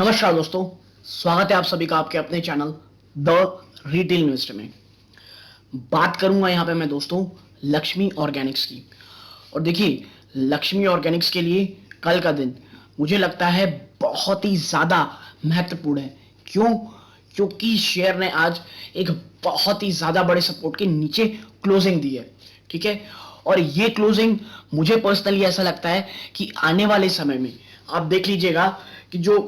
नमस्कार दोस्तों, स्वागत है आप सभी का आपके अपने चैनल द रिटेल इन्वेस्टर में। बात करूंगा यहाँ पे मैं दोस्तों लक्ष्मी ऑर्गेनिक्स की। और देखिए, लक्ष्मी ऑर्गेनिक्स के लिए कल का दिन मुझे लगता है बहुत ही ज़्यादा महत्वपूर्ण है। क्यों? क्योंकि शेयर ने आज एक बहुत ही ज़्यादा बड़े सपोर्ट के नीचे क्लोजिंग दी है। ठीक है, और ये क्लोजिंग मुझे पर्सनली ऐसा लगता है कि आने वाले समय में आप देख लीजिएगा कि जो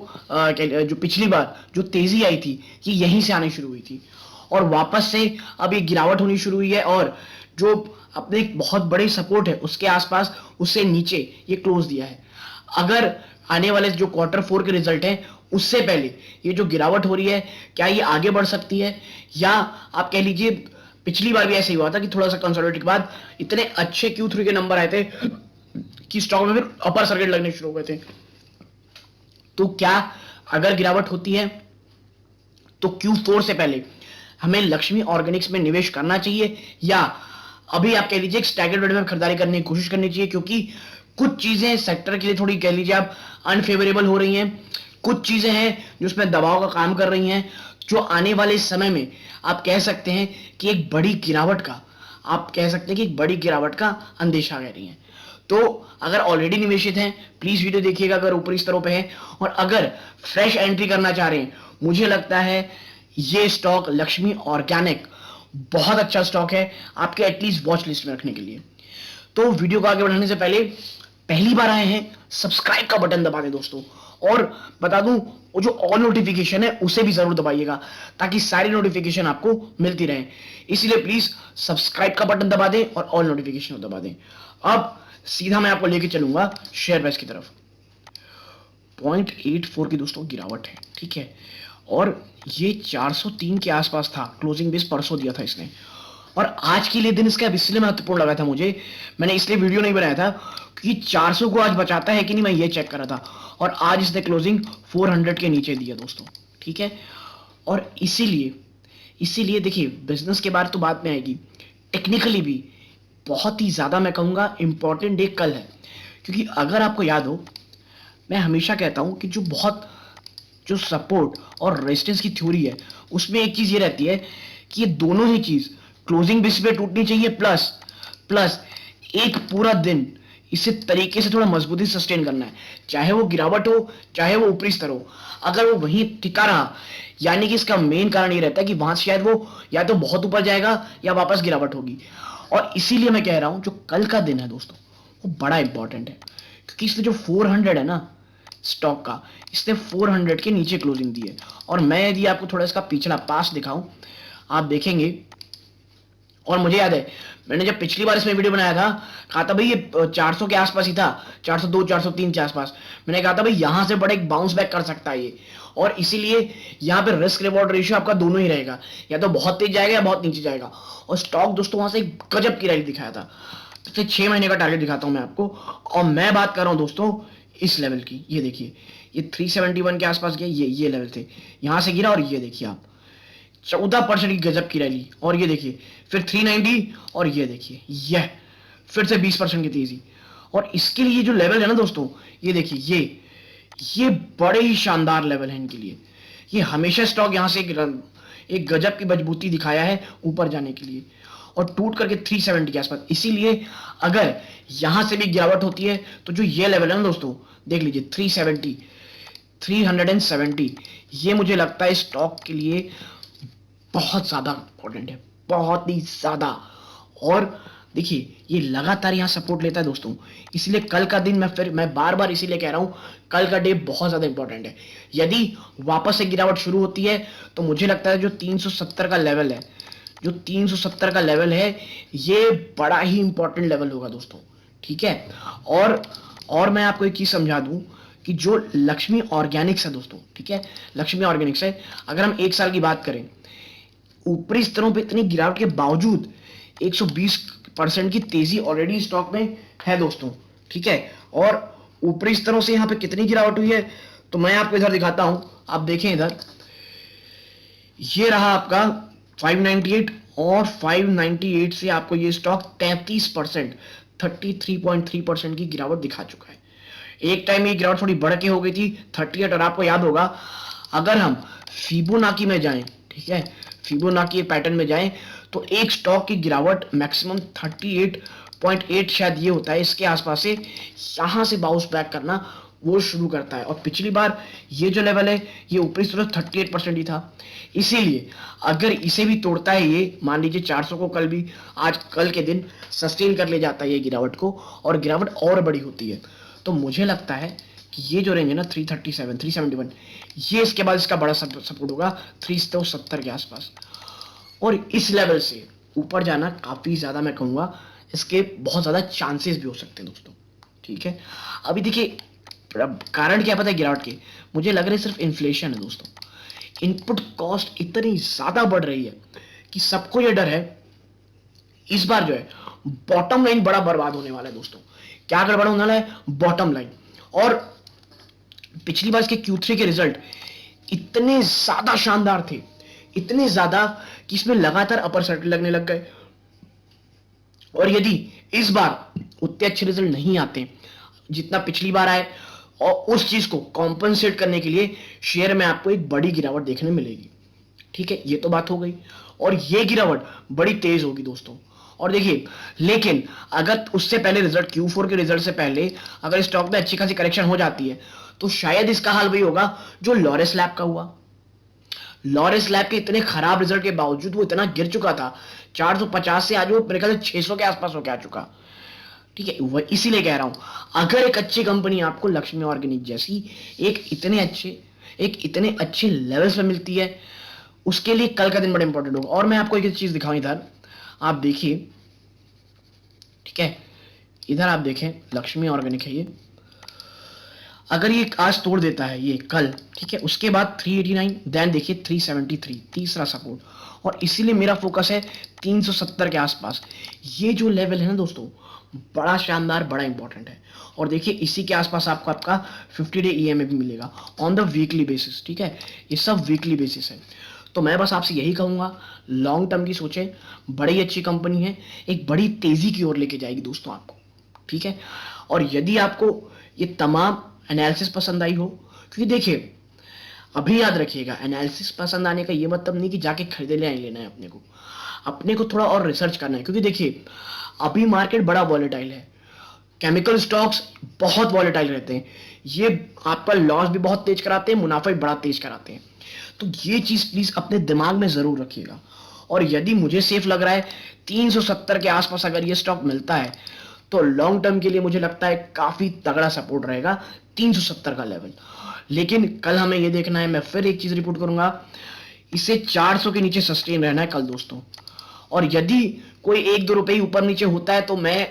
पिछली बार जो तेजी आई थी कि यहीं से आनी शुरू हुई थी और वापस से अब ये गिरावट होनी शुरू हुई है और जो अपने एक बहुत बड़े सपोर्ट है उसके आसपास उससे नीचे ये क्लोज दिया है। अगर आने वाले जो Q4 के रिजल्ट हैं उससे पहले ये जो गिरावट हो रही है क्या ये आगे बढ़ सकती है, या आप कह लीजिए पिछली बार भी ऐसे ही हुआ था कि थोड़ा सा कंसोलिडेट के बाद इतने अच्छे Q3 के नंबर आए थे कि स्टॉक में फिर अपर सर्किट लगने शुरू हो गए थे। तो क्या अगर गिरावट होती है तो Q4 से पहले हमें लक्ष्मी ऑर्गेनिक्स में निवेश करना चाहिए, या अभी आप कह लीजिए स्टैगर्ड रेट में खरीदारी करने की कोशिश करनी चाहिए? क्योंकि कुछ चीजें सेक्टर के लिए थोड़ी कह लीजिए आप अनफेवरेबल हो रही हैं, कुछ चीजें हैं जो उसमें दबाव का काम कर रही हैं, जो आने वाले समय में आप कह सकते हैं कि एक बड़ी गिरावट का अंदेशा कह रही हैं। तो अगर ऑलरेडी निवेशित हैं प्लीज वीडियो देखिएगा अगर ऊपरी स्तरों पे है, और अगर फ्रेश एंट्री करना चाह रहे हैं मुझे लगता है ये स्टॉक लक्ष्मी ऑर्गेनिक बहुत अच्छा स्टॉक है आपके एटलीस्ट वॉच लिस्ट में रखने के लिए। तो वीडियो को आगे बढ़ाने से पहले पहली बार आए हैं सब्सक्राइब का बटन दबा दें दोस्तों, और बता दूं वो जो ऑल नोटिफिकेशन है उसे भी जरूर दबाइएगा ताकि सारी नोटिफिकेशन आपको मिलती रहे। इसलिए प्लीज सब्सक्राइब का बटन दबा दें और ऑल नोटिफिकेशन दबा दें। अब सीधा मैं आपको लेके चलूंगा शेयर प्राइस की तरफ। 0.84 की दोस्तों गिरावट है, ठीक है, और ये 403 के आसपास था, क्लोजिंग बेस परसों दिया था इसने, और आज के लिए दिन इसका इसलिए महत्वपूर्ण लगा था मुझे, मैंने इसलिए वीडियो नहीं बनाया था कि 400 को आज बचाता है कि नहीं मैं ये चेक कर रहा था, और आज इसने क्लोजिंग 400 के नीचे दिया दोस्तों, ठीक है। और इसीलिए देखिए बिजनेस के बारे तो बात में आएगी, टेक्निकली भी बहुत ही ज़्यादा मैं कहूँगा इंपॉर्टेंट डे कल है। क्योंकि अगर आपको याद हो मैं हमेशा कहता हूँ कि जो सपोर्ट और रेजिस्टेंस की थ्योरी है उसमें एक चीज़ ये रहती है कि ये दोनों ही चीज़ क्लोजिंग बेस पे टूटनी चाहिए, प्लस एक पूरा दिन इसे तरीके से थोड़ा मजबूती सस्टेन करना है, चाहे वो गिरावट हो चाहे वो ऊपरी स्तर हो। अगर वो वहीं टिका रहा यानी कि इसका मेन कारण ये रहता है कि वहां से शायद वो या तो बहुत ऊपर जाएगा या वापस गिरावट होगी। और इसीलिए मैं कह रहा हूं जो कल का दिन है दोस्तों वो बड़ा इंपॉर्टेंट है, क्योंकि इसने जो 400 है ना स्टॉक का, इसने 400 के नीचे क्लोजिंग दी है। और मैं यदि आपको थोड़ा इसका पिछला पास दिखाऊं आप देखेंगे, और मुझे याद है मैंने जब पिछली बार इसमें वीडियो बनाया था कहा था भाई ये 400 के आसपास ही था, 402 403 के आसपास, मैंने कहा था भाई यहां से बड़ा एक बाउंस बैक कर सकता है ये, और इसीलिए यहाँ पे रिस्क रिवॉर्ड रेशियो आपका दोनों ही रहेगा, या तो बहुत तेज जाएगा या बहुत नीचे जाएगा। और स्टॉक दोस्तों वहां से एक गजब की रैली दिखाया था। पिछले 6 महीने का टारगेट दिखाता हूं मैं आपको, और मैं बात कर रहा हूं दोस्तों इस लेवल की, ये देखिए ये 371 के आसपास गया, ये लेवल थे, यहां से गिरा और ये देखिए आप 14% की गजब की रैली, और ये देखिए फिर 390 और ये देखिए यह फिर से 20% की तेजी। और इसके लिए जो लेवल है ना दोस्तों ये देखिए ये बड़े ही शानदार लेवल है इनके लिए। ये हमेशा स्टॉक यहां से एक गजब की मजबूती दिखाया है ऊपर जाने के लिए, और टूट करके 370 के आसपास। इसीलिए अगर यहां से भी गिरावट होती है तो जो ये लेवल है ना दोस्तों देख लीजिए 370 ये मुझे लगता है स्टॉक के लिए बहुत ज्यादा इंपॉर्टेंट है, बहुत ही ज्यादा। और देखिए ये लगातार यहां सपोर्ट लेता है दोस्तों, इसलिए कल का दिन मैं बार बार इसीलिए कह रहा हूं कल का डे बहुत ज्यादा इंपॉर्टेंट है। यदि वापस से गिरावट शुरू होती है तो मुझे लगता है जो 370 का लेवल है, ये बड़ा ही इंपॉर्टेंट लेवल होगा दोस्तों, ठीक है। और मैं आपको एक चीज समझा दूं कि जो लक्ष्मी ऑर्गेनिक्स है दोस्तों, ठीक है, लक्ष्मी ऑर्गेनिक्स है, अगर हम 1 साल की बात करें ऊपरी स्तरों पे इतनी गिरावट के बावजूद 120% की तेजी ऑलरेडी स्टॉक में है दोस्तों, ठीक है। और ऊपरी स्तरों से यहां पे कितनी गिरावट हुई है तो मैं आपको इधर दिखाता हूं, आप देखें इधर, ये रहा आपका 598, और 598 से आपको ये स्टॉक 33% 33.3% की गिरावट दिखा चुका है। एक टाइम ये गिरावट थोड़ी बढ़ के हो गई थी 38, और आपको याद होगा अगर हम फिबोनाची में जाएं, ठीक है, फिबोनाची पैटर्न में जाएं तो एक स्टॉक की गिरावट मैक्सिमम 38.8 शायद ये होता है, इसके आसपास से यहां से बाउंस बैक करना वो शुरू करता है। और पिछली बार ये जो लेवल है ये ऊपरी तरफ 38% ही था, इसीलिए अगर इसे भी तोड़ता है ये, मान लीजिए 400 को कल भी, आज कल के दिन सस्टेन कर ले जाता है ये गिरावट को और गिरावट और बड़ी होती है, तो मुझे लगता है कि ये जो रहेंगे ना 337 371, ये इसके बाद इसका बड़ा सपोर्ट होगा 370 के आसपास, और इस लेवल से ऊपर जाना काफी ज्यादा, मैं कहूंगा इसके बहुत ज्यादा चांसेस भी हो सकते हैं दोस्तों। ठीक है, अभी देखिए कारण क्या पता है गिरावट के, मुझे लग रहा है सिर्फ इन्फ्लेशन है दोस्तों। इनपुट कॉस्ट इतनी ज्यादा बढ़ रही है कि सबको ये डर है इस बार जो है बॉटम लाइन बड़ा बर्बाद होने वाला है दोस्तों। क्या गड़बड़ होने वाला है? Bottom line. और पिछली बार इसके Q3 के रिजल्ट इतने ज्यादा शानदार थे, इतने ज्यादा कि इसमें लगातार अपर सर्किल लगने लग गए, और यदि इस बार उतने अच्छे रिजल्ट नहीं आते जितना पिछली बार आए, और उस चीज को कॉम्पनसेट करने के लिए शेयर में आपको एक बड़ी गिरावट देखने मिलेगी। ठीक है, ये तो बात हो गई, और ये गिरावट बड़ी तेज होगी दोस्तों। और देखिए, लेकिन अगर उससे पहले रिजल्ट Q4 के रिजल्ट से पहले अगर स्टॉक में अच्छी खासी करेक्शन हो जाती है तो शायद इसका हाल वही होगा जो लॉरेस लैब का हुआ। लॉरेस लैब के इतने खराब रिजल्ट के बावजूद वो इतना गिर चुका था 450 से, आज वो मेरे ख्याल से 600 के आसपास होकर आ चुका। ठीक है, वह इसीलिए कह रहा हूं अगर एक अच्छी कंपनी आपको लक्ष्मी ऑर्गेनिक जैसी एक इतने अच्छे लेवल्स पे मिलती है, उसके लिए कल का दिन बड़ा इंपॉर्टेंट होगा। और मैं आपको एक चीज दिखाऊं, इधर आप देखिए, ठीक है, इधर आप देखें लक्ष्मी ऑर्गेनिक है ये, अगर ये आज तोड़ देता है ये कल, ठीक है, उसके बाद 389, देन देखिए 373 तीसरा सपोर्ट, और इसीलिए मेरा फोकस है 370 के आसपास। ये जो लेवल है ना दोस्तों बड़ा शानदार, बड़ा इंपॉर्टेंट है। और देखिए इसी के आसपास आपको आपका 50 डे EMA भी मिलेगा ऑन द वीकली बेसिस। ठीक है, ये सब वीकली बेसिस है। तो मैं बस आपसे यही कहूंगा, लॉन्ग टर्म की सोचें, बड़ी अच्छी कंपनी है, एक बड़ी तेजी की ओर लेके जाएगी दोस्तों आपको। ठीक है, और यदि आपको ये तमाम एनालिसिस पसंद आई हो, क्योंकि देखिए अभी याद रखिएगा एनालिसिस पसंद आने का ये मतलब नहीं कि जाके खरीदे ले लेना है, अपने को थोड़ा और रिसर्च करना है, क्योंकि देखिए अभी मार्केट बड़ा वॉलेटाइल है, केमिकल स्टॉक्स बहुत वॉलेटाइल रहते हैं, ये आपका लॉस भी बहुत तेज कराते हैं, मुनाफा भी बड़ा तेज कराते हैं। तो ये चीज प्लीज अपने दिमाग में जरूर रखिएगा। और यदि मुझे सेफ लग रहा है 370 के आसपास अगर ये स्टॉक मिलता है तो लॉन्ग टर्म के लिए मुझे लगता है काफी तगड़ा सपोर्ट रहेगा 370 का लेवल। लेकिन कल हमें ये देखना है, मैं फिर एक चीज रिपोर्ट करूंगा, इसे 400 के नीचे सस्टेन रहना है कल दोस्तों। और यदि कोई 1-2 रुपए ऊपर नीचे होता है तो मैं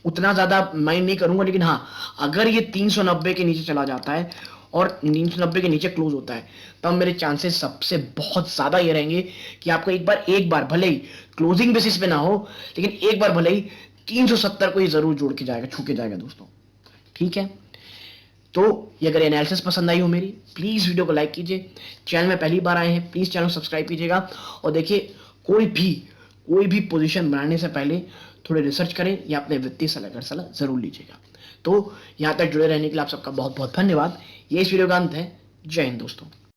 उतना ज्यादा माइंड नहीं करूंगा, लेकिन हाँ अगर ये 390 के नीचे चला जाता है और 390 के नीचे क्लोज होता है तब मेरे चांसेस सबसे बहुत ज्यादा ये रहेंगे कि आपको एक बार भले ही क्लोजिंग बेसिस पे ना हो, लेकिन एक बार भले ही 370 को ये जरूर जोड़ के जाएगा, छू के जाएगा दोस्तों। ठीक है, तो ये अगर एनालिसिस पसंद आई हो मेरी, प्लीज वीडियो को लाइक कीजिए, चैनल में पहली बार आए हैं प्लीज चैनल सब्सक्राइब कीजिएगा, और देखिए कोई भी पोजीशन बनाने से पहले थोड़े रिसर्च करें या अपने वित्तीय सलाह जरूर लीजिएगा। तो यहां तक जुड़े रहने के लिए आप सबका बहुत बहुत धन्यवाद। ये इस वीडियो का अंत है। जय हिंद दोस्तों।